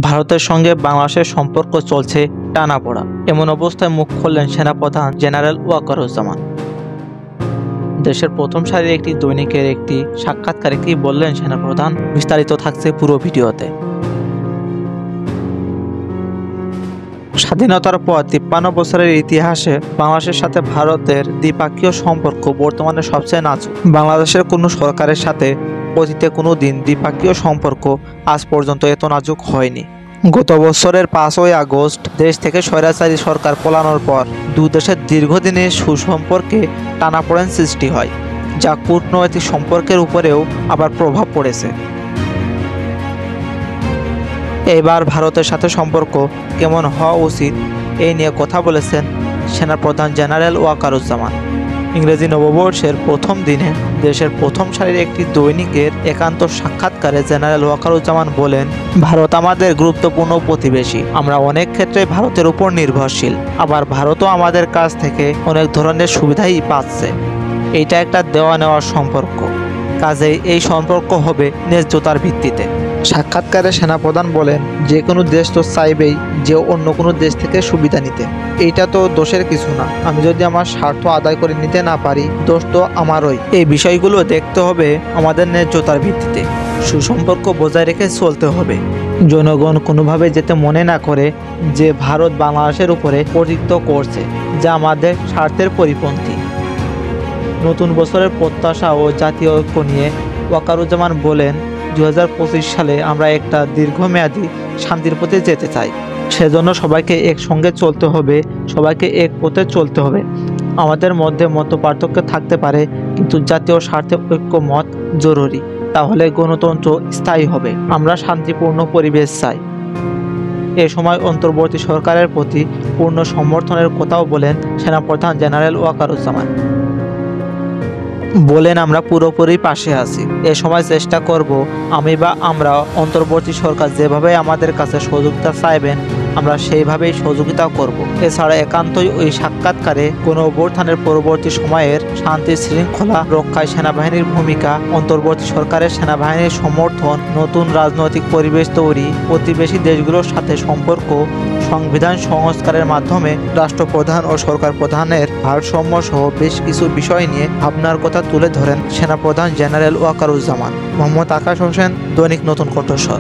ভারতের সঙ্গে বাংলাদেশের সম্পর্ক চলছে টানাপোড়া। এমন অবস্থায় মুখ খুললেন সেনাপ্রধান জেনারেল ওয়াকারুজ্জামান। দেশের প্রথম সারির একটি দৈনিকের একটি সাক্ষাৎকারে কি বললেন সেনাপ্রধান, বিস্তারিত থাকছে পুরো ভিডিওতে। স্বাধীনতার পর 53 বছরের ইতিহাসে বাংলাদেশের সাথে ভারতের দ্বিপাক্ষিক সম্পর্ক বর্তমানে সবচেয়ে নাজুক। বাংলাদেশের কোনো সরকারের সাথে অতীতে কোনো দিন দ্বিপাক্ষিক সম্পর্ক আজ পর্যন্ত এত নাজুক হয়নি। গত বছরের 5ই আগস্ট দেশ থেকে স্বৈরাচারী সরকার পলানোর পর দুই দেশের দীর্ঘদিনের সুসম্পর্কে টানাপোড়েন সৃষ্টি হয়, যা কূটনৈতিক সম্পর্কের উপরেও আবার প্রভাব পড়েছে। এবার ভারতের সাথে সম্পর্ক কেমন হওয়া উচিত এই নিয়ে কথা বলেছেন সেনাপ্রধান জেনারেল ওয়াকারুজ্জামান। ইংরেজি নববর্ষের প্রথম দিনে দেশের প্রথম সারির একটি দৈনিকের একান্ত সাক্ষাৎকারে জেনারেল ওয়াকারুজ্জামান বলেন, ভারত আমাদের গুরুত্বপূর্ণ প্রতিবেশী। আমরা অনেক ক্ষেত্রে ভারতের উপর নির্ভরশীল, আবার ভারতও আমাদের কাছ থেকে অনেক ধরনের সুবিধাই পাচ্ছে। এইটা একটা দেওয়া নেওয়ার সম্পর্ক, কাজেই এই সম্পর্ক হবে ন্যায্যতার ভিত্তিতে। সাক্ষাৎকারে সেনাপ্রধান বলেন, যে কোনো দেশ তো চাইবেই যে অন্য কোনো দেশ থেকে সুবিধা নিতে। এইটা তো দোষের কিছু না। আমি যদি আমার স্বার্থ আদায় করে নিতে না পারি, দোষ তো আমারই। এই বিষয়গুলো দেখতে হবে আমাদের ন্যায্যতার ভিত্তিতে। সুসম্পর্ক বজায় রেখে চলতে হবে। জনগণ কোনোভাবে যেতে মনে না করে যে ভারত বাংলাদেশের উপরে কর্তৃত্ব করছে, যা আমাদের স্বার্থের পরিপন্থী। নতুন বছরের প্রত্যাশা ও জাতীয় ঐক্য নিয়ে ওয়াকারুজ্জামান বলেন, 2025 সালে আমরা একটা দীর্ঘমেয়াদী শান্তির পথে যেতে চাই। সেজন্য সবাইকে একসঙ্গে চলতে হবে, সবাইকে এক পথে চলতে হবে। আমাদের মধ্যে মত পার্থক্য থাকতে পারে, কিন্তু জাতীয় স্বার্থে ঐক্যমত জরুরি। তাহলে গণতন্ত্র স্থায়ী হবে। আমরা শান্তিপূর্ণ পরিবেশ চাই। এ সময় অন্তর্বর্তী সরকারের প্রতি পূর্ণ সমর্থনের কথাও বলেন সেনাপ্রধান জেনারেল ওয়াকারুজ্জামান। বলেন, আমরা পুরোপুরি পাশে আছি। এ সময় চেষ্টা করব আমরা অন্তর্বর্তী সরকার যেভাবে আমাদের কাছে সহযোগিতা চাইবেন, আমরা সেইভাবেই সহযোগিতা করব। এছাড়া একান্তই ওই সাক্ষাৎকারে কোনো অভ্যুত্থানের পরবর্তী সময়ের শান্তি শৃঙ্খলা রক্ষায় সেনাবাহিনীর ভূমিকা, অন্তর্বর্তী সরকারের সেনাবাহিনীর সমর্থন, নতুন রাজনৈতিক পরিবেশ তৈরি, প্রতিবেশী দেশগুলোর সাথে সম্পর্ক, সংবিধান সংস্কারের মাধ্যমে রাষ্ট্রপ্রধান ও সরকার প্রধানের ভারসাম্য সহ বেশ কিছু বিষয় নিয়ে ভাবনার কথা তুলে ধরেন সেনাপ্রধান জেনারেল ওয়াকারুজ্জামান। মোহাম্মদ আকাশ হোসেন, দৈনিক নতুন কণ্ঠস্বর।